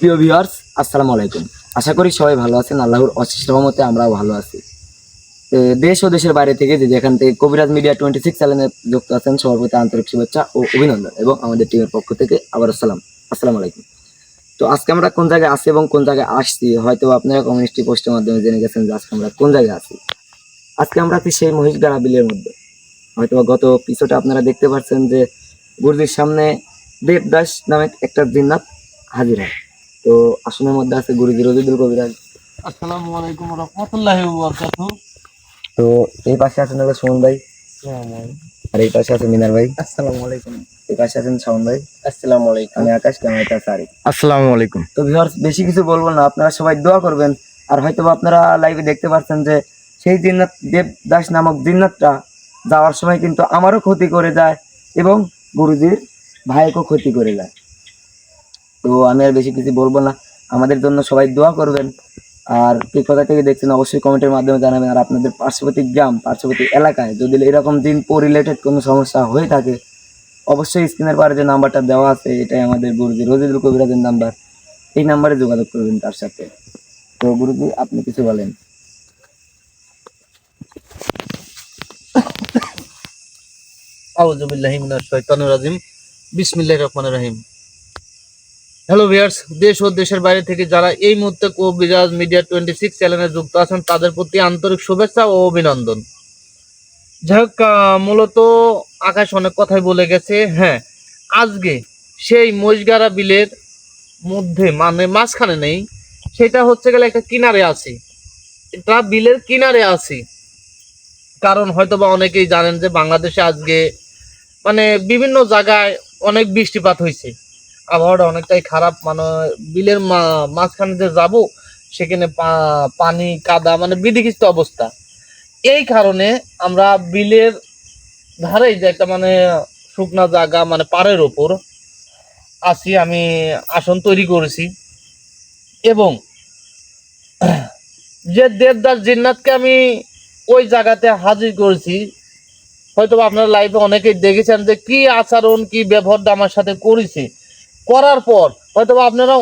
প্রিয় ভিউয়ার্স, আসসালামু আলাইকুম। আশা করি সবাই ভালো আছেন। আল্লাহর অশেষ রহমতে আমরাও ভালো আছি। দেশ ও দেশের বাইরে থেকে যেখান থেকে কবিরাজ মিডিয়া 26 চ্যানেলে যুক্ত আছেন, সবার প্রতি আন্তরিক শুভেচ্ছা ও অভিনন্দন এবং আমাদের টিমের পক্ষ থেকে আবার আসসালামু আলাইকুম। তো আজকে আমরা কোন জায়গায় আছি এবং কোন জায়গায় আসছি হয়তো আপনারা কমিউনিটি পোস্টের মাধ্যমে জেনে গেছেন যে আজকে আমরা কোন জায়গায় আছি। আজকে আমরা আছি সেই মহিষগাড়া বিলের মধ্যে। হয়তো গত এপিসোডে আপনারা দেখতে পাচ্ছেন যে গুরুজির সামনে দেবদাস নামে একটা জিন্নাত হাজির হয়। তো আসনের মধ্যে আছে গুরুজি রবিদুল কবিরাজ। আসসালামু আলাইকুম রহমতুল্লাহি ওয়া বারাকাতুহু। তো এই পাশে আছেন হলো সুমন ভাই, আর এই পাশে আছে মিনার ভাই, আসসালামু আলাইকুম। এই পাশে আছেন শাওন ভাই, আসসালামু আলাইকুম। আমি আকাশ, ক্যামেরাতে আছে আরিফ। আসসালামু আলাইকুম। তো ভিউয়ার্স, বেশি কিছু বলবো না, আপনারা সবাই দোয়া করবেন। আর হয়তো আপনারা লাইভে দেখতে পাচ্ছেন যে সেই জিন্নাত দেবদাস নামক জিন্নাতটা যাওয়ার সময় কিন্তু আমারও ক্ষতি করে যায় এবং গুরুজির ভাইকেও ক্ষতি করে যায়। তো আমি আর বেশি কিছু বলবো না, আমাদের জন্য সবাই দোয়া করবেন। আর কে কোথা থেকে দেখছেন অবশ্যই কমেন্টের মাধ্যমে জানাবেন। আর আপনাদের পার্শ্ববর্তী গ্রাম, পার্শ্ববর্তী এলাকায় যদি এরকম দিন রিলেটেড কোনো সমস্যা হয়ে থাকে অবশ্যই স্ক্রিনের পারে যে নাম্বারটা দেওয়া আছে এটাই আমাদের গুরুজি রজিদুল কবিরাজের নাম্বার। এই নাম্বারে যোগাযোগ করবেন তার সাথে। তো গুরুজি, আপনি কিছু বলেন। আউযু বিল্লাহি মিনাশ শাইতানির রাজিম। বিসমিল্লাহির রহমানির রহিম। হ্যালো ভিউয়ার্স, দেশ ও দেশের বাইরে থেকে যারা এই মুহূর্তে কবিরাজ মিডিয়া 26 চ্যানেলে যুক্ত আছেন তাদের প্রতি আন্তরিক শুভেচ্ছা ও অভিনন্দন। যাই হোক, মূলত আকাশ অনেক কথাই বলে গেছে। হ্যাঁ, আজকে সেই মহিষগাড়া বিলের মধ্যে মানে মাঝখানে নেই, সেটা হচ্ছে গেলে একটা কিনারে আছি। এটা বিলের কিনারে আছি কারণ হয়তোবা অনেকেই জানেন যে বাংলাদেশে আজকে মানে বিভিন্ন জায়গায় অনেক বৃষ্টিপাত হয়েছে, আবহাওয়াটা অনেকটাই খারাপ। মানে বিলের মাঝখানে যে যাব সেখানে পানি কাদা মানে বিধিকিস্ত অবস্থা। এই কারণে আমরা বিলের ধারেই যে একটা মানে শুকনা জায়গা মানে পাড়ের ওপর আছি, আমি আসন তৈরি করেছি এবং যে দেবদাস জিন্নাতকে আমি ওই জায়গাতে হাজির করেছি। হয়তো আপনারা লাইভে অনেকেই দেখেছেন যে কি আচরণ কি ব্যবহারটা আমার সাথে করেছে। করার পর হয়তো আপনারা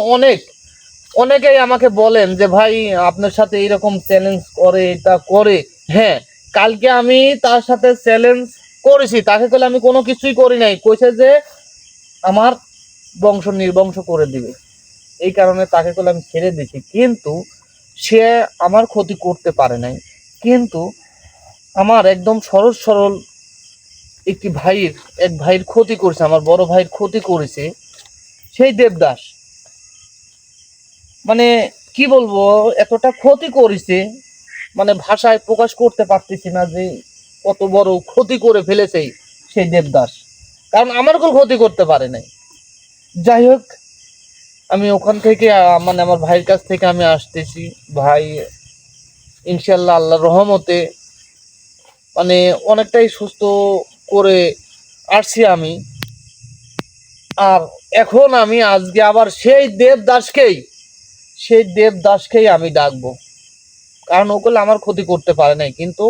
অনেকেই আমাকে বলেন যে ভাই আপনার সাথে এইরকম চ্যালেঞ্জ করে এটা করে। হ্যাঁ, কালকে আমি তার সাথে চ্যালেঞ্জ করেছি, তাকে বলে আমি কোনো কিছুই করি নাই, কইছে যে আমার বংশ নির্বংশ করে দিবে। এই কারণে তাকে বলে আমি ছেড়ে দিয়েছি, কিন্তু সে আমার ক্ষতি করতে পারে নাই। কিন্তু আমার একদম সরল সরল এক ভাইয়ের ক্ষতি করেছে, আমার বড় ভাইয়ের ক্ষতি করেছে সেই দেবদাস। মানে কি বলবো, এতটা ক্ষতি করেছে মানে ভাষায় প্রকাশ করতে পারতেছি না যে কত বড় ক্ষতি করে ফেলেছে সেই দেবদাস, কারণ আমার কোনো ক্ষতি করতে পারে নাই। যাই হোক, আমি ওখান থেকে মানে আমার ভাইয়ের কাছ থেকে আমি আসতেছি। ভাই ইনশাল্লাহ আল্লাহর রহমতে মানে অনেকটাই সুস্থ করে আসছি আমি। আর এখন আমি আজকে আবার সেই দেবদাসকেই আমি ডাকবো, কারণ ওগুলো আমার ক্ষতি করতে পারে নাই, কিন্তু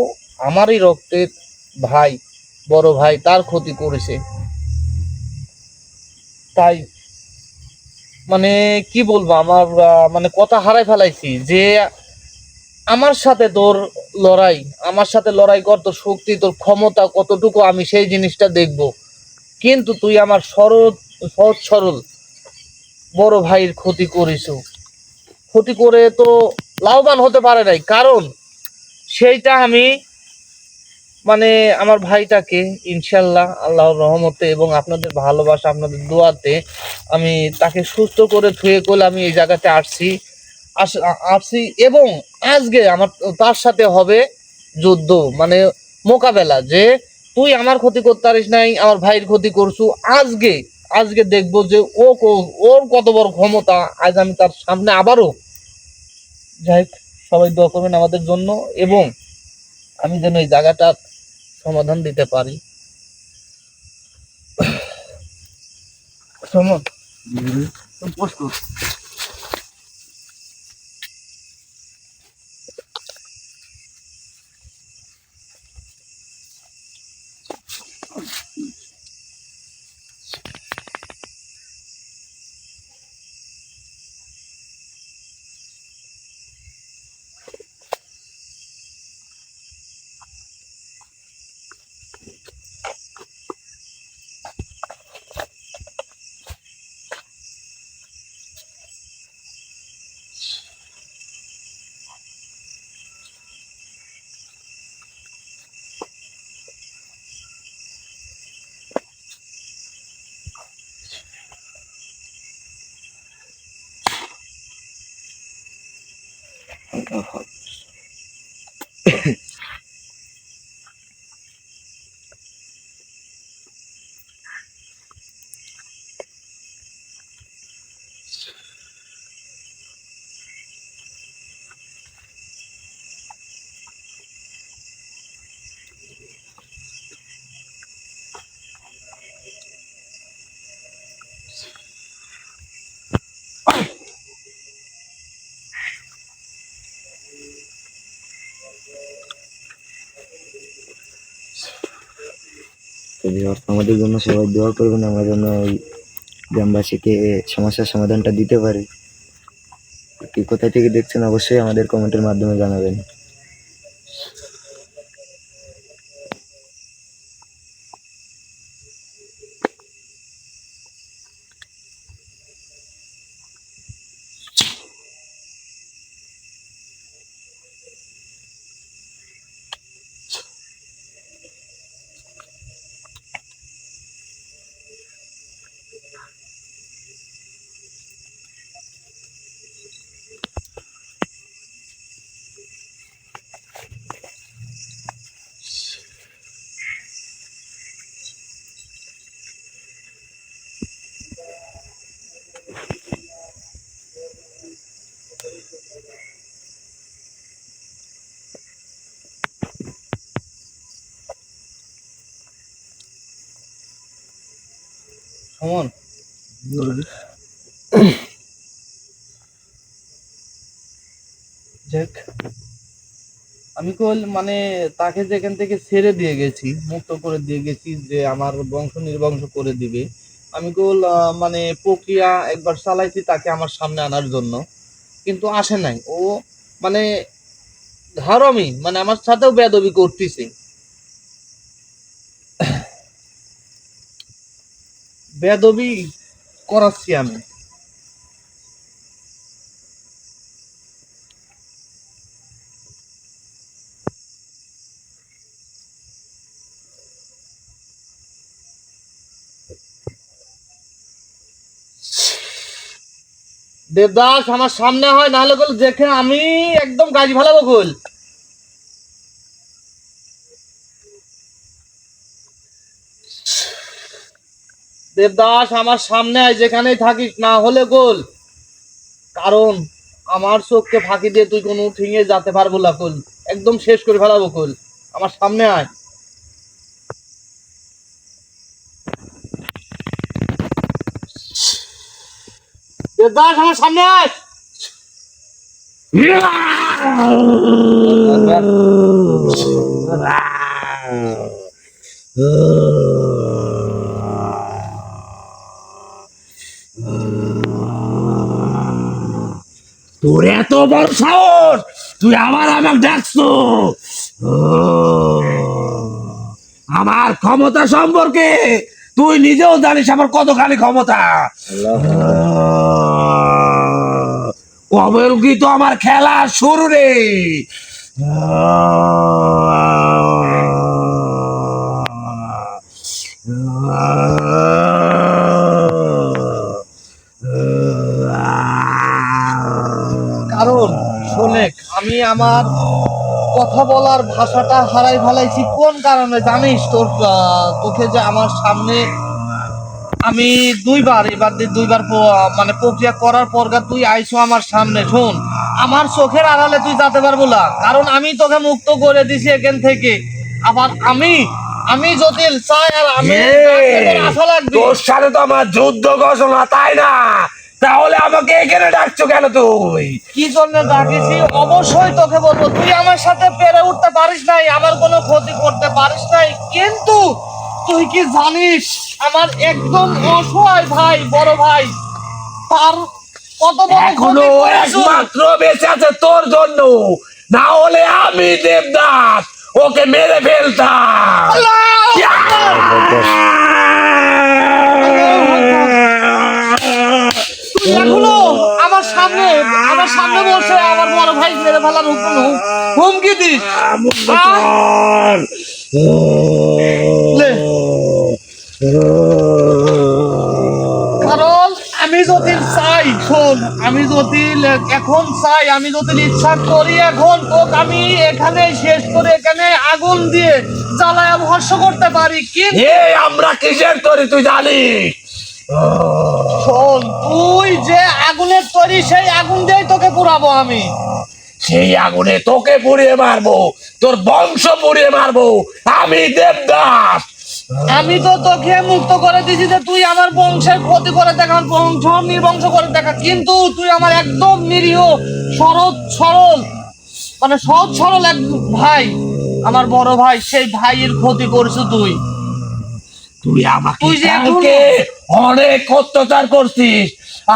আমারই রক্তের ভাই, বড় ভাই, তার ক্ষতি করেছে। তাই মানে কি বলবো, আমার মানে কথা হারাই ফেলাইছি যে আমার সাথে তোর লড়াই, আমার সাথে লড়াই কর, তোর শক্তি তোর ক্ষমতা কতটুকু আমি সেই জিনিসটা দেখব। কিন্তু তুই আমার সহজ সরল বড় ভাইয়ের ক্ষতি করিস, ক্ষতি করে তো লাভবান হতে পারে নাই। কারণ সেইটা আমি মানে আমার ভাইটাকে ইনশাল্লাহ আল্লাহর রহমতে এবং আপনাদের ভালোবাসা আপনাদের দোয়াতে আমি তাকে সুস্থ করে ধুয়ে করলে আমি এই জায়গাতে আসছি এবং আজকে আমার তার সাথে হবে যুদ্ধ, মানে মোকাবেলা। যে তুই আমার ক্ষতি করতে পারিস নাই, আমার ভাইয়ের ক্ষতি করছু, আজকে আজকে দেখবো যে ওর কত বড় ক্ষমতা। আজ আমি তার সামনে আবারও। যাই হোক, সবাই দোয়া করবেন আমাদের জন্য এবং আমি যেন এই জায়গাটার সমাধান দিতে পারি। সমন তুমি পোস্ট করো। আমাদের জন্য সবাই দোয়া করবেন, আমার জন্য এই গ্রামবাসীকে সমস্যার সমাধানটা দিতে পারি। কি কোথা থেকে দেখছেন অবশ্যই আমাদের কমেন্টের মাধ্যমে জানাবেন। সুমন, যাক, আমি কল মানে তাকে যেখান থেকে ছেড়ে দিয়ে গেছি, মুক্ত করে দিয়ে গেছি যে আমার বংশ নির্বংশ করে দিবে, আমি কল মানে প্রক্রিয়া একবার চালাইছি তাকে আমার সামনে আনার জন্য, কিন্তু আসে নাই। ও মানে ধারমি, মানে আমার সাথেও বেয়াদবি করতেছে। বেয়াদবি করাচ্ছি আমি। দেবদাস আমার সামনে হয়, নাহলে কল দেখে আমি একদম গাছ ভালাবো কল। দেবদাস আমার সামনে আয়, যেখানেই থাকিস, না হলে গোল। কারণ আমার চোখকে ফাঁকি দিয়ে তুই কোনো ঠিঙে যেতে পারবো না কল, একদম শেষ করে ফেলাবো কল। আমার সামনে আয় দেবদাস, আমার সামনে আয়। তোর এত বড় সাহস, তুই আমাকে ডাকছো? আমার ক্ষমতা সম্পর্কে তুই নিজেও জানিস আমার কতখানি ক্ষমতা। কবের কি তো আমার খেলা শুরু রে। কারণ শোনেক, আমি আমার কথা বলার ভাষাটা হারাই ফেলাইছি কোন কারণে জানিস? তোকে যে আমার সামনে আমি দুইবার, এবার দিয়ে দুইবার মানে প্রক্রিয়া করার পর তুই আইসো আমার সামনে। শোন, আমার চোখের আড়ালে তুই যেতে পারবো না, কারণ আমি তোকে মুক্ত করে দিছি এখান থেকে। আবার আমি আমি যদি চাই আর আমি আশা লাগবে। তোর সাথে তো আমার যুদ্ধ ঘোষণা, তাই না? তাহলে আমাকে এখানে ডাকছো কেন তুই? কি জন্য ডাকিছি অবশ্যই তোকে বলবো। তুই আমার সাথে পেরে উঠতে পারিস নাই, আমার কোনো ক্ষতি করতে পারিস নাই, কিন্তু তুই কি জানিস আমার একদম অসহায় ভাই, বড় ভাই, তার কত বড় এখনো ক্ষতি করেছো? একমাত্র বেঁচে আছে তোর জন্য, না হলে আমি দেবদাস ওকে মেরে ফেলতাম। তুই এখনো আমার সামনে বসে আমার বড় ভাই মেরে ফেলার হুমকি দিস? লে। কারণ আমি যদি চাই শোন, আমি যদি এখন চাই, আমি যদি ইচ্ছা করি এখন তোকে আমি এখানে শেষ করে এখানে আগুন দিয়ে জ্বালায় ভস্ম করতে পারি, কিন্তু এ আমরা কিসের তরি তুই জানিস? শোন, তুই যে আগুনের তৈরি সেই আগুন দিয়েই তোকে পুরাবো আমি। সেই আগুনে তোকে পুড়িয়ে মারবো, তোর বংশ পুড়িয়ে মারবো, আমি দেবদাস। আমি তো তোকে মুক্ত করে দিয়েছি যে তুই আমার বংশের ক্ষতি করে দেখা, আমার বংশ নির্বংশ করে দেখা, কিন্তু তুই আমার একদম নিরীহ সরল মানে সহজ সরল এক ভাই, আমার বড় ভাই, সেই ভাইয়ের ক্ষতি করছিস তুই। তুই আমাকে তুই যে এখন- কালকে অনেক অত্যাচার করছিস,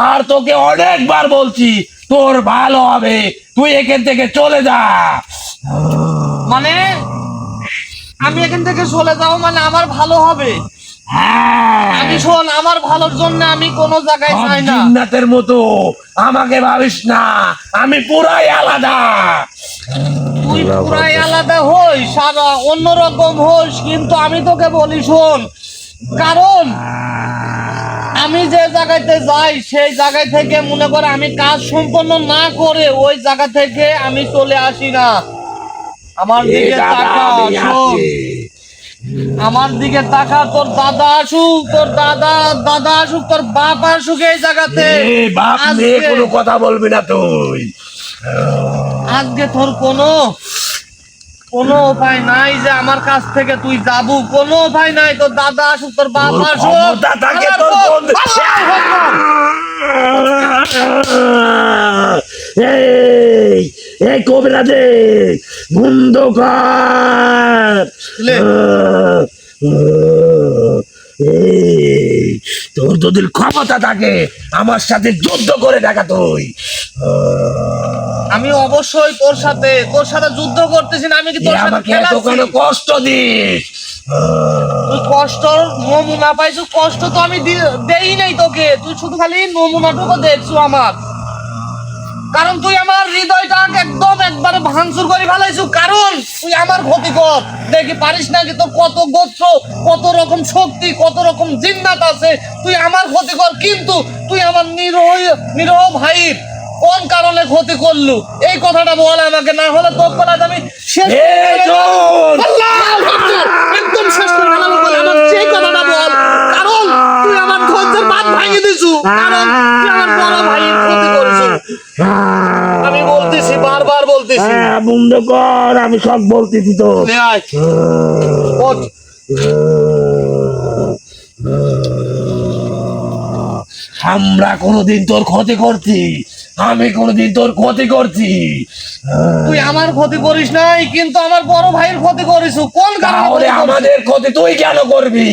আর তোকে অনেকবার বলছি তোর ভালো হবে, তুই এখান থেকে চলে যা। মানে আমি এখান থেকে চলে যাবো মানে আমার ভালো হবে? হ্যাঁ, আমি শোন, আমার ভালোর জন্য আমি কোনো জায়গায় সব যাই না। জিন্নাতের মতো আমাকে ভাবিস না, আমি পুরাই আলাদা। তুই পুরাই আলাদা হইস আর অন্যরকম হইস, কিন্তু আমি তোকে বলি শোন, কারণ আমি যে জায়গাতে যাই সেই জায়গা থেকে মনে করে আমি কাজ সম্পন্ন না করে ওই জায়গা থেকে আমি চলে আসি না। আমার এই দিকে দাদা তাকা আমি শোন, আছি। আমার দিকে তাকা, তোর দাদা আসুক, তোর দাদা আসুক, তোর বাপ আসুক এই জায়গাতে, এই বাপ নিয়ে আজকে- কোনো কথা বলবি না তুই। আজকে তোর কোনো উপায় নাই যে আমার কাছ থেকে তুই যাবো, কোনো উপায় নাই। তোর দাদা আসুক, তোর বাপ তোর আসুক, ক্ষমতা থাকে তোর বন্ধু। এই এই কবিরা দে বন্ধ কর। লে। এই তোর যদি ক্ষমতা থাকে আমার সাথে যুদ্ধ করে দেখা তুই। আমি অবশ্যই তোর সাথে যুদ্ধ করতেছি না, আমি কি তোর সাথে আমাকে এত খেলাচ্ছি? কেন কষ্ট দিস? তুই কষ্ট নমুনা পাইছো, কষ্ট তো আমি দেই নাই তোকে, তুই শুধু খালি নমুনাটুকু দেখছো আমার, কারণ তুই আমার হৃদয়টা একদম একবারে ভাঙচুর করে ফেলাইছো, কারণ তুই আমার ক্ষতি কর দেখি পারিস নাকি, তোর কত গোত্র, কত রকম শক্তি, কত রকম জিন্নাত আছে, তুই আমার ক্ষতি কর, কিন্তু তুই আমার নিরহ ভাইয়ের কোন কারণে ক্ষতি করলু এই কথাটা বল আমাকে, না হলে তোর কথা আমি শেষ করে এই ফেলবো। শোন! আল্লাহু আকবার! একদম শেষ করে ফেলাবো বলে আমার সেই কথাটা বল, কারণ তুই আমার ধৈর্যের বাঁধ ভাঙিয়ে দিছু, কারণ তুই আমার বড় ভাইয়ের ক্ষতি করেছিস। আমি বলতেছি, বারবার বলতেছি, হ্যাঁ, বন্ধ কর, আমি সব বলতেছি তো। নে আয়, ওঠ। আমরা কোনোদিন তোর ক্ষতি করছি? আমি কোনোদিন তোর ক্ষতি করছি? তুই আমার ক্ষতি করিস নাই, কিন্তু আমার বড় ভাইয়ের ক্ষতি করিস, কোন কারণে তাহলে ক্ষতি করিস? আমাদের ক্ষতি তুই কেন করবি?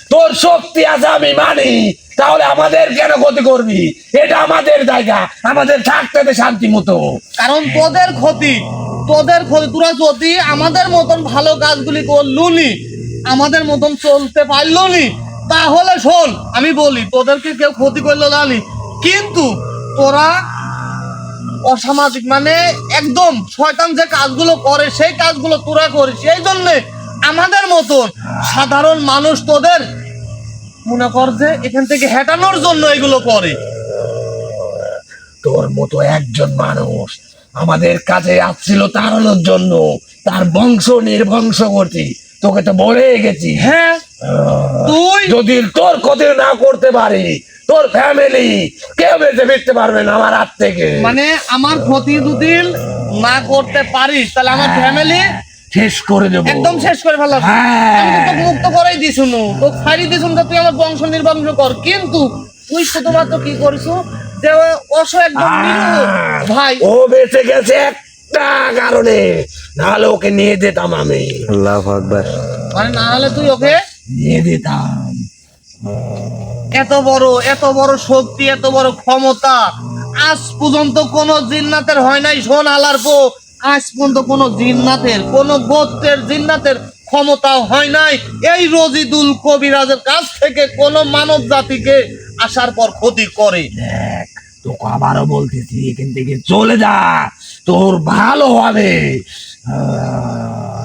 তোর শক্তি আছে আমি মানি, তাহলে আমাদের কেন ক্ষতি করবি? এটা আমাদের জায়গা, আমাদের থাকতে দে শান্তি মতো। কারণ তোদের ক্ষতি তোরা যদি আমাদের মতন ভালো কাজগুলি করলুনি, আমাদের মতন চলতে পারলুনি, তাহলে শোন আমি বলি, তোদেরকে কেউ ক্ষতি করলো জানি, কিন্তু তোরা অসামাজিক মানে একদম শয়তান যে কাজগুলো করে সেই কাজগুলো তোরা করিস, এই জন্যে আমাদের মতন সাধারণ মানুষ তোদের মনে কর যে এখান থেকে হেঁটানোর জন্য এগুলো করে। তোর মতো একজন মানুষ আমাদের কাছে আসছিল তাড়ানোর জন্য, তার বংশ নির্বংশ করছি, তোকে তো বলে গেছি। হ্যাঁ, তুই যদি তোর ক্ষতি না করতে পারি, তোর ফ্যামিলি কেউ বেঁচে ফিরতে পারবে না আমার হাত থেকে। মানে আমার ক্ষতি যদি না করতে পারিস তাহলে আমার ফ্যামিলি শেষ করে দেবো, একদম শেষ করে ফেলাম। হ্যাঁ। আমি তো তোকে মুক্ত করাই দিছুনু, তোকে ছাড়ি দিছুন যে তুই আমার বংশ নির্বংশ কর, কিন্তু তুই শুধুমাত্র কি করিস যে একদম নিরীহ ভাই, ও বেঁচে গেছে একটা কারণে, নাহলে ওকে নিয়ে যেতাম আমি। আল্লাহু আকবার। মানে না হলে তুই ওকে নিয়ে যেতাম। এত বড় শক্তি, এত বড় ক্ষমতা আজ পর্যন্ত কোন জিন্নাতের হয় নাই। শোন আলার পো, আজ পর্যন্ত কোন জিন্নাতের, কোন গোত্রের জিন্নাতের ক্ষমতা হয় নাই এই রজিদুল কবিরাজের কাছ থেকে কোন মানব জাতিকে আসার পর ক্ষতি করে। দেখ, তোকে আবারও বলতেছি এখান থেকে চলে যা, তোর ভালো হবে।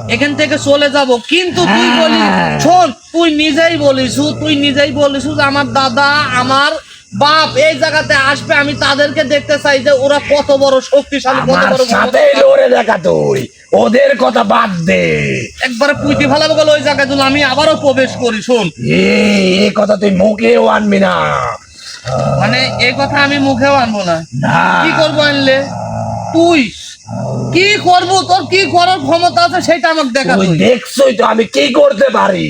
এখান থেকে চলে যাব, কিন্তু তুই হ্যাঁ। বলি শোন, তুই নিজেই বলিস যে আমার দাদা আমার বাপ এই জায়গাতে আসবে, আমি তাদেরকে দেখতে চাই যে ওরা কত বড় শক্তিশালী, কত আমার বড় সাথে ক্ষমতাবান। লড়ে দেখা তুই, ওদের কথা বাদ দে। একবারে পুঁতি ফেলাবো গেল ওই জায়গায়, যদি আমি আবারও প্রবেশ করি। শোন, এই কথা তুই মুখেও আনবি না। মানে এই কথা আমি মুখেও আনবো না। না, কি করবো আনলে? তুই কি করবো, তোর কি করার ক্ষমতা আছে সেটা আমাকে দেখা। তুই তুই দেখছই তো আমি কি করতে পারি।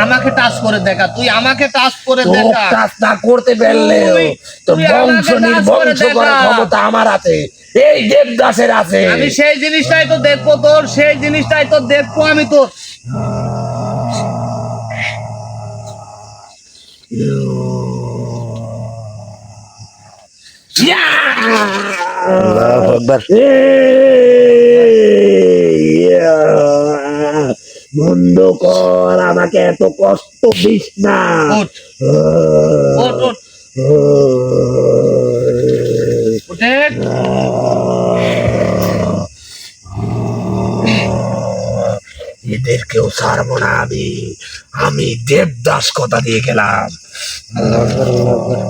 আমাকে টাচ করে দেখা, তুই আমাকে টাচ করে তোর দেখা। কাজ না করতে পারলে তোর তুই বংশ আমাকে নির্বংশ কাজ করে করার দেখা। ক্ষমতা আমার আছে, এই দেবদাসের আছে। আমি সেই জিনিসটাই তো দেখবো তোর, সেই জিনিসটাই তো দেখবো আমি তোর। আল্লাহু আকবার। বন্ধ কর, আমাকে এত কষ্ট দিস না। ওঠ, ওঠ, ওঠ, ওঠে। এদেরকেও ছাড়বো না আমি, আমি দেবদাস কথা দিয়ে গেলাম। আল্লাহু আকবার, আল্লাহু আকবার।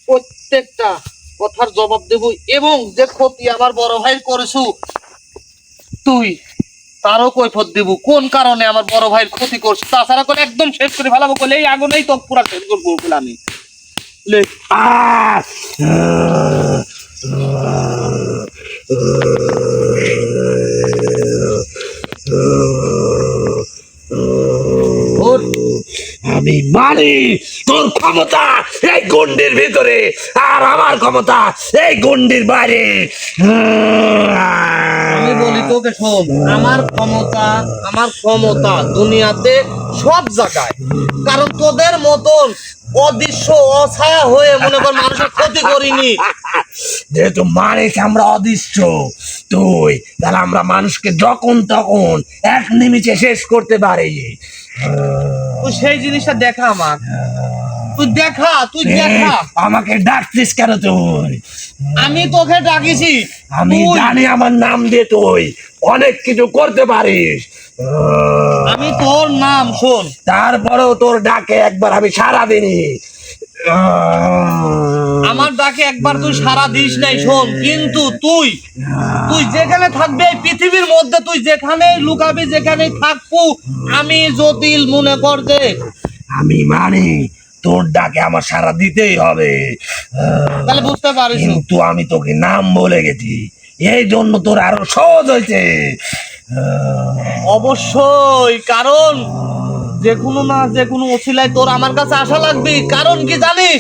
প্রত্যেকটা কথার জবাব দেব, এবং যে ক্ষতি আমার বড় ভাই করেছু তুই তারও কৈফত দেব, কোন কারণে আমার বড় ভাইয়ের ক্ষতি করছো। তাছাড়া করে একদম শেষ করে ফেলাবো, বলে এই আগুনেই তো পুরা শেষ করবো বলে আমি। লে, ওঠ। আমি মানি তোর ক্ষমতা এই গন্ডির ভিতরে, আর আমার ক্ষমতা এই গন্ডির বাইরে। আমি বলি তোকে, শোন, আমার ক্ষমতা দুনিয়াতে সব জায়গায়, কারণ তোদের মতন অদৃশ্য অছায়া হয়ে মনে কর মানুষের ক্ষতি করিনি। যেহেতু মানিস আমরা অদৃশ্য, তুই তাহলে আমরা মানুষকে যখন তখন এক নিমিষে শেষ করতে পারি। তুই সেই জিনিসটা দেখা আমার, তুই দেখা, তুই দেখা। আমাকে ডাকছিস কেন তুই? আমি তোকে ডাকিছি, আমি তুই- জানি আমার নাম দিয়ে তুই অনেক কিছু করতে পারিস। আমি তোর নাম, শোন, তারপরেও তোর ডাকে একবার আমি সারা দিনই। আমার ডাকে একবার তুই সারা দিস নাই। শোন, কিন্তু তুই যেখানে থাকবি এই পৃথিবীর মধ্যে, তুই যেখানে লুকাবি, যেখানে থাকবো, আমি যদি মনে কর যে আমি মানি তোর ডাকে আমার সারা দিতেই হবে। তাহলে বুঝতে পারিস। কিন্তু আমি তোকে নাম বলে গেছি, এই জন্য তোর আরো সহজ হয়েছে। অবশ্যই, কারণ যে কোনো না যে কোনো অছিলায় তোর আমার কাছে আসা লাগবে। কারণ কি জানিস,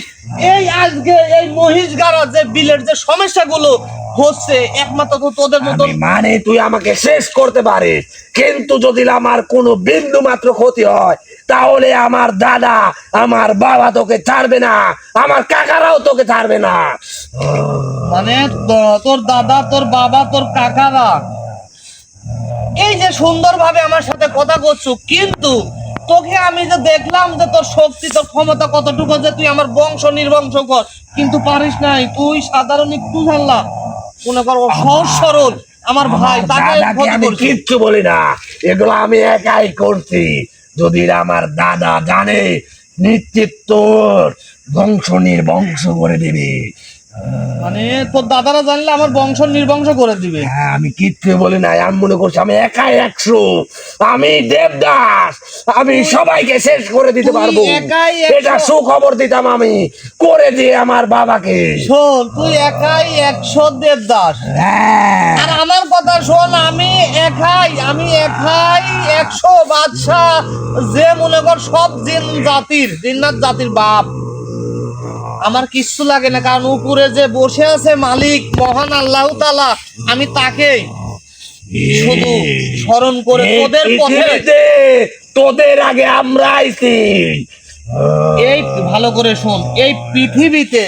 এই আজকে এই মহিষগাড়া যে বিলের যে সমস্যাগুলো হচ্ছে, একমাত্র তো তোদের মতন। আমি মানে তুই আমাকে শেষ করতে পারিস, কিন্তু যদি আমার কোনো বিন্দু মাত্র ক্ষতি হয় তাহলে আমার দাদা আমার বাবা তোকে ছাড়বে না, আমার কাকারাও তোকে ছাড়বে না। মানে তোর দাদা, তোর বাবা, তোর কাকারা এই যে সুন্দরভাবে আমার সাথে কথা করছো, কিন্তু তোকে আমি যে দেখলাম যে তোর শক্তি, তোর ক্ষমতা কতটুকু, যে তুই আমার বংশ নির্বংশ কর, কিন্তু পারিস নাই। তুই সাধারণ একটু জানলা মনে কর সহজ সরল আমার ভাই, তাকে দাদাকে ক্ষতি আমি করছিস। কিচ্ছু বলি না, এগুলো আমি একাই করছি। যদি আমার দাদা জানে, নিশ্চিত তোর বংশ নির্বংশ করে দিবি। মানে তোর দাদারা জানলে আমার বংশ নির্বংশ করে দিবে। হ্যাঁ, আমি কিচ্ছু বলি না, আমি মনে করছি আমি একাই 100, আমি দেবদাস, আমি সবাইকে শেষ করে দিতে তুই পারবো। একাই 100? এটা সুখবর দিতাম আমি, করে দিয়ে আমার বাবাকে। শোন, তুই একাই 100 দেবদাস, হ্যাঁ, আর আমার কথা শোন, আমি একাই 100 বাদশাহ, যে মনে কর সব জিন্নাত জাতির বাপ। আমার কিচ্ছু লাগে না, কারণ উপরে যে বসে আছে মালিক মহান আল্লাহ তাআলা, আমি তাকেই শুধু স্মরণ করে এই তোদের পথে। পৃথিবীতে তোদের আগে আমরা আইছি। এই ভালো করে শোন, এই পৃথিবীতে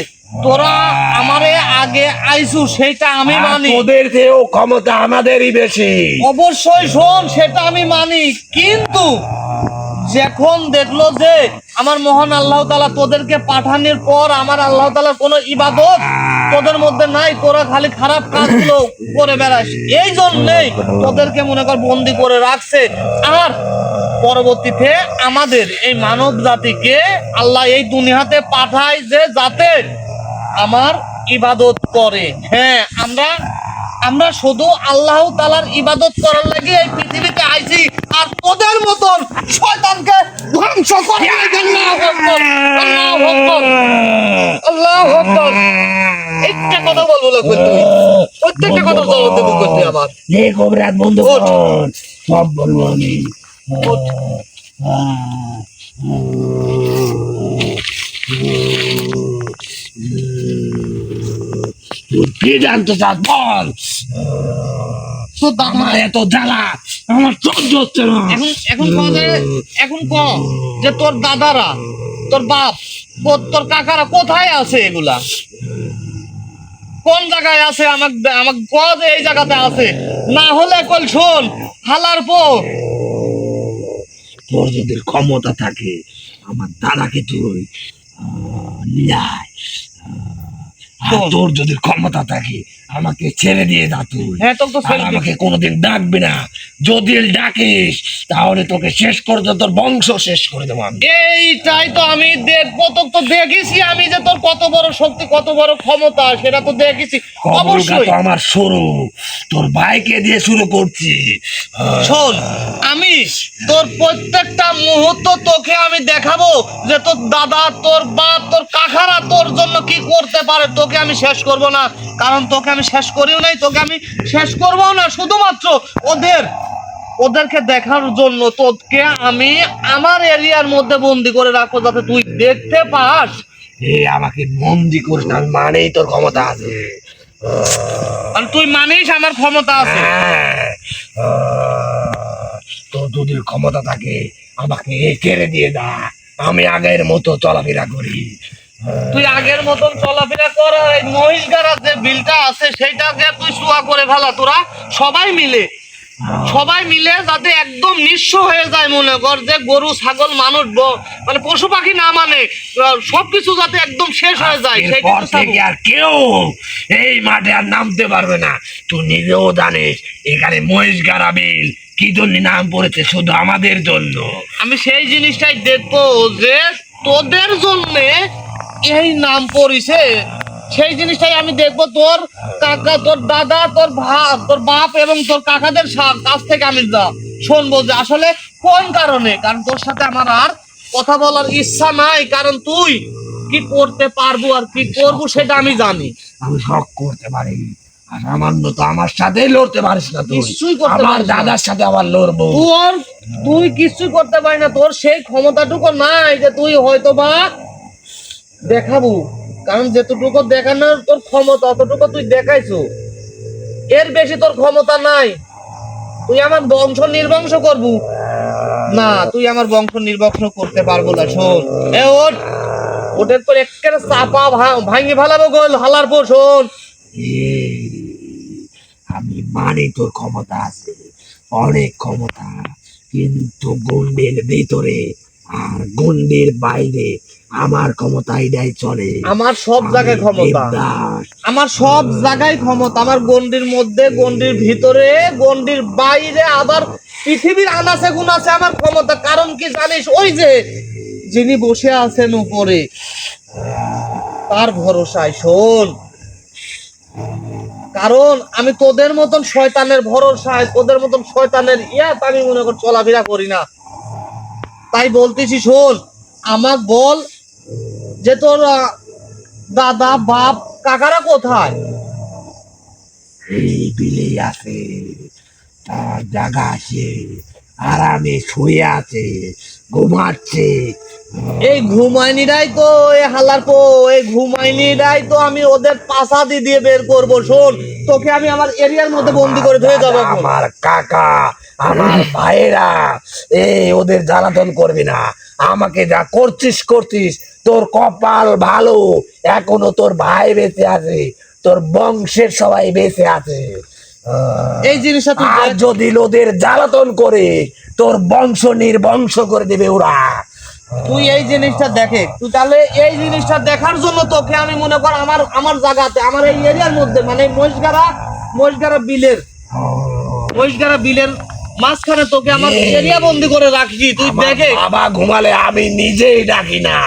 তোরা আমারে আগে আইছু, সেটা আমি আর মানি। তোদের চেয়েও ক্ষমতা আমাদেরই বেশি। অবশ্যই শোন, সেটা আমি মানি, কিন্তু যখন দেখলো যে আমার মহান আল্লাহ তাআলা তোদেরকে পাঠানোর পর আমার আল্লাহ তাআলার কোনো ইবাদত তোদের মধ্যে নাই, তোরা খালি খারাপ কাজগুলো করে বেড়াস, এই জন্যই তোদেরকে মনে কর বন্দি করে রাখছে। আর পরবর্তীতে আমাদের এই মানব জাতিকে আল্লাহ এই দুনিয়াতে পাঠায় যে যাতে আমার ইবাদত করে। হ্যাঁ, আমরা শুধু আল্লাহ তাআলার ইবাদত করার লাগি এই পৃথিবীতে আইছি, আর তোদের মতন শয়তানকে ধ্বংস করার লাগি। আল্লাহু আকবার, আল্লাহু আকবার, আল্লাহু আকবার। একটা কথা বলবো লাগবে, তুই প্রত্যেকটা কথা জবাব দেবো করতে আমার। লে কবরাত বন্ধ কর, সব বলবো আমি। ওঠ। তুই কি জানতে চাস বল? তোর দাদা আমার এত জ্বালা, আমার সহ্য হচ্ছে না। এখন ক যে তোর দাদারা, তোর বাপ, তোর কাকারা কোথায় আছে? এগুলা কোন জায়গায় আছে? আমাকে ক যে এই জায়গাতে আছে, না হলে কল শোন হালার পো। তোর যদি ক্ষমতা থাকে আমার দাদাকে তুই নিয়ে আয়। আর তোর যদি ক্ষমতা থাকে আমাকে ছেড়ে দিয়ে যা তুই। হ্যাঁ, তোকে তো ছেড়ে আর আমাকে কোনোদিন ডাকবি না, যদি ডাকিস তাহলে তোকে শেষ করে দেবো, তোর বংশ শেষ করে দেবো আমি। এইটাই তো আমি দেখবো, তোকে তো দেখেছি আমি যে তোর কত বড় শক্তি, কত বড় ক্ষমতা, সেটা তো দেখেছি অবশ্যই। তো আমার শুরু তোর ভাইকে দিয়ে শুরু করছি। শোন, আমি তোর প্রত্যেকটা মুহূর্ত তোকে আমি দেখাবো যে তোর দাদা, তোর বাপ, তোর কাকারা তোর জন্য কি করতে পারে। তোকে আমি শেষ করব না, কারণ তোকে আমি শেষ করিও নাই, তোকে আমি শেষ করবো না। শুধুমাত্র ওদেরকে দেখার জন্য তোকে আমি আমার এরিয়ার মধ্যে বন্দি করে রাখবো, যাতে তুই দেখতে পাস। আমাকে বন্দি করিস না, আমি মানেই তোর ক্ষমতা আছে। আর তুই মানিস আমার ক্ষমতা আছে। তোর যদি ক্ষমতা থাকে আমাকে ছেড়ে দিয়ে দা, আমি আগের মতো চলাফেরা করি। তুই আগের মতন চলাফেরা কর। এই মহিষগাড়া যে বিলটা আছে সেইটাকে তুই শুয়া করে ফেলা, তোরা সবাই মিলে যাতে একদম নিঃস্ব হয়ে যায়। মনে কর যে গরু, ছাগল, মানুষ, মানে পশু পাখি না, মানে সবকিছু যাতে একদম শেষ হয়ে যায়। এরপর থেকে আর কেউ এই মাঠে আর নামতে পারবে না। তুই নিজেও জানিস এখানে মহিষগাড়া বিল কি জন্য নাম পড়েছে, শুধু আমাদের জন্য। আমি সেই জিনিসটাই দেখবো যে তোদের জন্যে এই নাম পড়িছে, সেই জিনিসটাই আমি দেখবো। তোর কাকা, তোর দাদা, তোর বাপ এবং তোর কাকাদের কাছ থেকে আমি শুনবো যে আসলে কোন কারণে। কারণ তোর সাথে আমার আর কথা বলার ইচ্ছা নাই, কারণ তুই কি করতে পারবো আর কি করবো সেটা আমি জানি। আমি সব করতে পারি, আর সামান্য তো আমার সাথে লড়তে পারিস না তুই। কিছুই করতে আমার পারিস না। দাদার সাথে আবার লড়বো। তুই কিছুই করতে পারি না, তোর সেই ক্ষমতাটুকু নাই যে তুই হয়তো বা দেখাবো। কারণ যেতটুকু দেখানোর তোর ক্ষমতা অতটুকু তুই দেখাইছো, এর বেশি তোর ক্ষমতা নাই। তুই আমার বংশ নির্বংশ করবো না, তুই আমার বংশ নির্বংশ করতে পারবো না। শোন, ওটের পর একটা চাপা ভাঙি ফেলাবো গোল হালার পর। শোন, আমি মানি তোর ক্ষমতা আছে, অনেক ক্ষমতা, কিন্তু গন্ডির ভিতরে আর গন্ডির বাইরে আমার ক্ষমতা এটাই চলে। আমার সব জায়গায় ক্ষমতা, আমার সব জায়গায় ক্ষমতা। আমার গন্ডির মধ্যে, গন্ডির ভিতরে, গন্ডির বাইরে, আবার পৃথিবীর আনাচে গুনাচে আমার ক্ষমতা। কারণ কি জানিস? ওই যে যিনি বসে আছেন উপরে, তার ভরসায়। শোন, কারণ আমি তোদের মতন শয়তানের ভরসায়, তোদের মতন শয়তানের ইয়াত আমি মনে কর চলাফেরা করি না। তাই বলতেছি, শোন, আমাক বল যে তোর দাদা, বাপ, কাকারা কোথায়? এই বিলেই আছে, তার জায়গা আছে, আরামে শুয়ে আছে, ঘুমাচ্ছে। এই ঘুমাইনিরাই তো এই হালার পো, এই ঘুমাইনিরাই তো আমি ওদের পাশা দিয়ে বের করবো। শোন, তোকে আমি আমার এরিয়ার মধ্যে বন্দি করে ধরে যাবো। আমার কাকা, আমার ভাইয়েরা, ওদের জ্বালাতন করবি না। আমাকে যা করছিস, তোর কপাল ভালো, এখনো তোর ভাই বেঁচে আছে, তোর বংশের সবাই বেঁচে আছে। এই জিনিসটা তুই আর দেখ। যদি লোদের জ্বালাতন করে তোর বংশ নির্বংশ করে দেবে ওরা। তুই এই জিনিসটা দেখে, তুই তাহলে এই জিনিসটা দেখার জন্য তোকে আমি মনে কর আমার জায়গাতে, আমার এই এরিয়ার মধ্যে, মানে মহিষগাড়া বিলের মাঝখানে তোকে আমার এরিয়া বন্দি করে রাখছি, তুই আমার দেখে। বাবা ঘুমালে আমি নিজেই ডাকি না,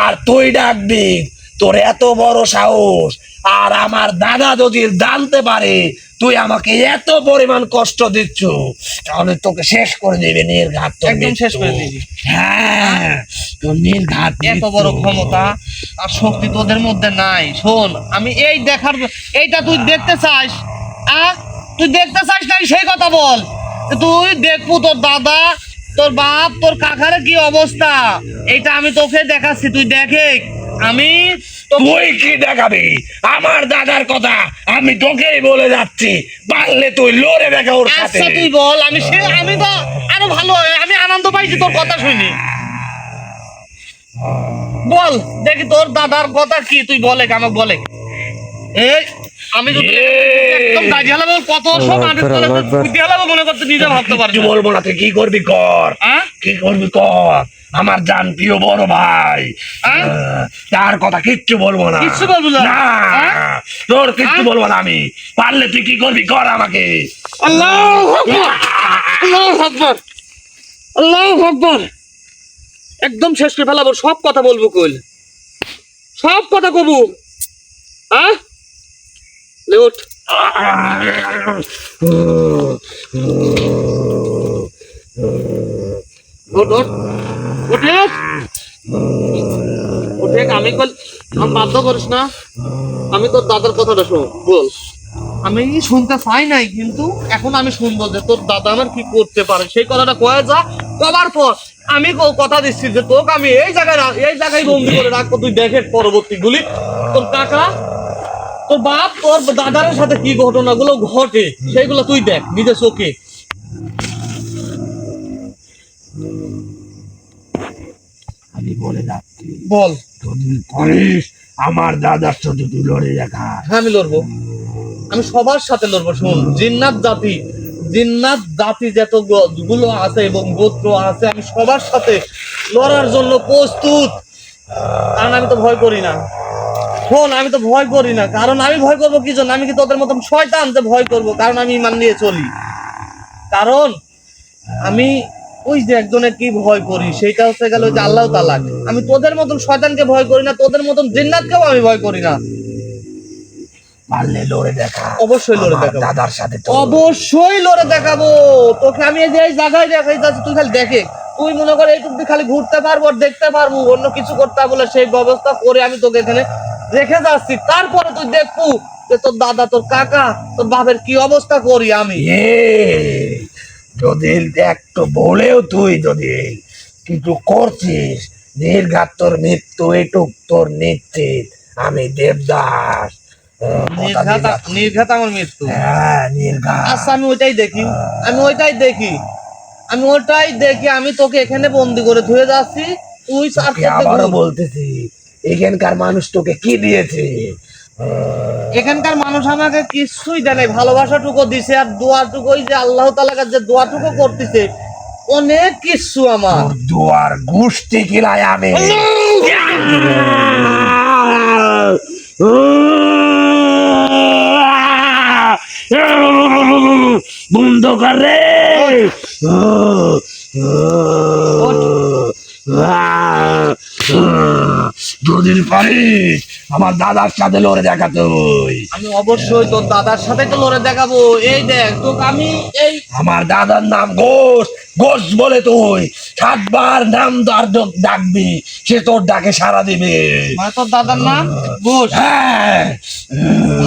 আর তুই ডাকবি? তোর এত বড় সাহস! আর আমার দাদা যদি জানতে পারে তুই আমাকে এত পরিমাণ কষ্ট দিচ্ছ, তাহলে তোকে শেষ করে দেবে নির্ঘাত। তোর একদম মৃত্যু। শেষ করে দিবি। হ্যাঁ, তোর নির্ঘাত এত মৃত্যু। বড় ক্ষমতা আর শক্তি তোদের মধ্যে নাই। শোন, আমি এই দেখার, এইটা তুই দেখতে চাস? তুই দেখতে চাস না, সেই কথা বল। তুই দেখবো তোর দাদা, তোর বাপ, তোর কাকার কি অবস্থা, এইটা আমি তোকে দেখাচ্ছি, তুই দেখে। আমি তুই কি দেখাবি? আমার দাদার কথা আমি তোকেই বলে যাচ্ছি, পারলে তুই লড়ে দেখা ওর সাথে। আচ্ছা তুই বল, আমি তো আরো ভালো হয়, আমি আনন্দ পাইছি তোর কথা শুনি। বল দেখি তোর দাদার কথা কি, তুই বলে আমাকে বলে। এই আমি যদি একদম দাঁড়িয়ে হেলাবো, কত সব আদেশ করে বুদ্ধি হেলাবো, মনে করতে নিজে ভাবতে পারছি কিছু বলবো না, তুই কি করবি কর। কি করবি কর, আমার জান প্রিয় বড় ভাই। তার কথা কিচ্ছু বলবো না। কিচ্ছু বলবো না? না, তোর কিচ্ছু বলবো না আমি। পারলে তুই কি করবি কর আমাকে। আল্লাহু আকবার, আল্লাহু আকবার, আল্লাহু আকবার। একদম শেষ করে ফেলাবো, সব কথা বলবো, কইল সব কথা কবু। লে ওঠ। ওঠ ওঠ ওঠে ওঠে, আমি বাধ্য করিস না। আমি তোর দাদার কথাটা শোন, বল। আমি শুনতে চাই নাই, কিন্তু এখন আমি শুনবো যে তোর দাদা আমার কি করতে পারে, সেই কথাটা কয়ে যা। কবার পর আমি কথা দিচ্ছি যে তোকে আমি এই জায়গায় বন্দি করে রাখবো, তুই দেখে পরবর্তী গুলি তোর কাকা, তোর বাপ, তোর দাদার সাথে কি ঘটনাগুলো ঘটে সেইগুলো তুই দেখ নিজের চোখে। আমি বলে যাচ্ছি, বল। যদি করিস আমার দাদার সাথে তুই লড়ে দেখা। হ্যাঁ আমি লড়বো, আমি সবার সাথে লড়বো। শোন, জিন্নাত জাতি যত গুলো আছে এবং গোত্র আছে, আমি সবার সাথে লড়ার জন্য প্রস্তুত। কারণ আমি তো ভয় করি না। শোন, আমি তো ভয় করি না, কারণ আমি ভয় করবো কি জন্য? আমি কি তোদের মতন শয়তান যে ভয় করবো? কারণ আমি ইমান নিয়ে চলি। কারণ আমি ওই যে একজনের কি ভয় করি, সেটা হচ্ছে গেল যে আল্লাহ তাআলা। আমি তোদের মতন শয়তানকে ভয় করি না, তোদের মতন জিন্নাতকেও আমি ভয় করি না। পারলে লড়ে দেখা। অবশ্যই লড়ে আমার দেখাবো, দাদার সাথে অবশ্যই লড়ে দেখাবো তোকে। আমি এই যে এই জায়গায় দেখাই যাচ্ছি, তুই খালি দেখে। তুই মনে করে এইটুকু খালি ঘুরতে পারবো আর দেখতে পারবো, অন্য কিছু করতে বলে সেই ব্যবস্থা করে আমি তোকে এখানে রেখে যাচ্ছি। তারপরে তুই দেখবো যে তোর দাদা, তোর কাকা, তোর বাপের কি অবস্থা করি আমি। যদি একটু বলেও তুই যদি কিছু করছিস, নির্ঘাত তোর মৃত্যু এটুক তোর নিশ্চিত। আমি দেবদাস, নির্ঘাত আমার মৃত্যু। হ্যাঁ নির্ঘাত। আচ্ছা আমি ওইটাই দেখি, আমি তোকে এখানে বন্দি করে ধুয়ে যাচ্ছি। তুই আবারও বলতেছি, এখানকার মানুষ তোকে কি দিয়েছে? এখানকার মানুষ আমাকে কিছুই দেয় নাই, ভালোবাসাটুকু দিছে আর দোয়াটুকু, ওই যে আল্লাহ তাআলার যে দোয়াটুকু করতেছে, অনেক কিছু আমার। দোয়ার গোষ্ঠী কিলাই আমি। বন্ধ কর রে। যদি পারিস আমার দাদার সাথে লড়ে দেখা তুই। আমি অবশ্যই তোর দাদার সাথে তো লড়ে দেখাবো। এই দেখ তোকে আমি এই, আমার দাদার নাম ঘোষ। ঘোষ বলে তুই 7 বার নাম ডাকবি, সে তোর ডাকে সাড়া দিবে। মানে তোর দাদার নাম ঘোষ? হ্যাঁ,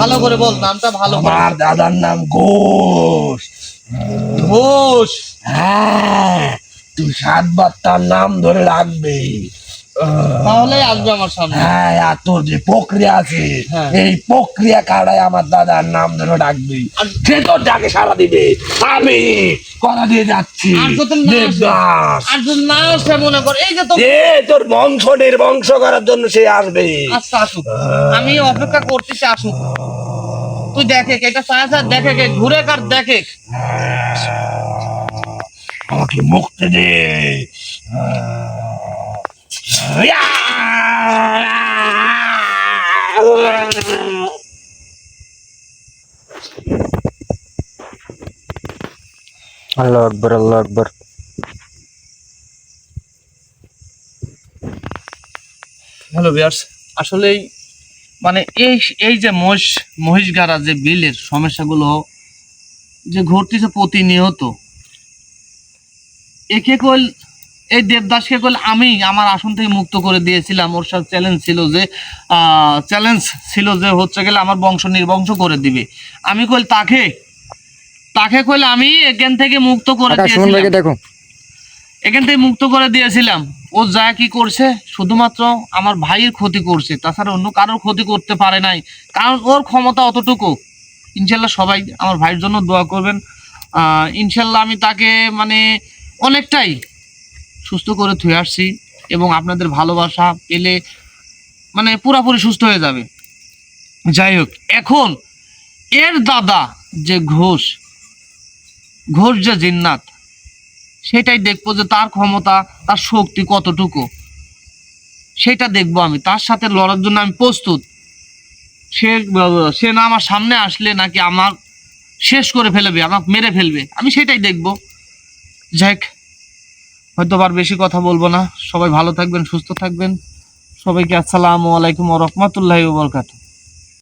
ভালো করে বল নামটা, ভালো করে। আমার দাদার নাম ঘোষ। ঘোষ? হ্যাঁ, তুই 7 বার তার নাম ধরে রাখবি, তাহলে আসবে আমার সামনে। হ্যাঁ। আর তোর যে প্রক্রিয়া আছে, হ্যাঁ। এই প্রক্রিয়া কাটায় আমার দাদার নাম ধরে ডাকবি, সে তোর ডাকে সাড়া দিবে। আমি কথা দিয়ে যাচ্ছি আর যদি না আসে, দেবদাস। আর যদি না আসে মনে কর, এই যে তো তোর বংশ নির্বংশ করার জন্য সে আসবে। আচ্ছা আসুক, আমি অপেক্ষা করতেছি, আসুক। তুই দেখে এটা চাচা দেখে ঘুরে কার দেখে। আমাকে মুক্তি দে। আল্লাহ আকবর, আল্লাহ আকবর। হ্যালো ভিউয়ার্স, আসলেই মানে এই যে মহিষগাড়া যে বিলের সমস্যাগুলো যে ঘটতেছে প্রতিনিয়ত, একে কল এই দেবদাসকে কল আমি আমার আসন থেকে মুক্ত করে দিয়েছিলাম। ওর সাথে চ্যালেঞ্জ ছিল যে হচ্ছে গেলে আমার বংশ নির্বংশ করে দিবে। আমি কল তাকে কল আমি এখান থেকে মুক্ত করে দিয়েছিলাম, দেখো এখান থেকে মুক্ত করে দিয়েছিলাম। ও যা কি করছে শুধুমাত্র আমার ভাইয়ের ক্ষতি করছে, তাছাড়া অন্য কারোর ক্ষতি করতে পারে নাই, কারণ ওর ক্ষমতা অতটুকু। ইনশাল্লাহ সবাই আমার ভাইয়ের জন্য দোয়া করবেন। ইনশাল্লাহ আমি তাকে মানে অনেকটাই সুস্থ করে থুয়ে আসছি এবং আপনাদের ভালোবাসা পেলে মানে পুরাপুরি সুস্থ হয়ে যাবে। যাই হোক, এখন এর দাদা যে ঘোষ যে জিন্নাত, সেটাই দেখবো যে তার ক্ষমতা তার শক্তি কতটুকু, সেটা দেখবো আমি। তার সাথে লড়ার জন্য আমি প্রস্তুত। সে না আমার সামনে আসলে নাকি আমার শেষ করে ফেলবে, আমাকে মেরে ফেলবে, আমি সেটাই দেখবো। যাক, হয়তো আর বেশি কথা বলবো না। সবাই ভালো থাকবেন, সুস্থ থাকবেন। সবাইকে আসসালামু আলাইকুম ওয়া রাহমাতুল্লাহি ওয়া বারাকাতুহু।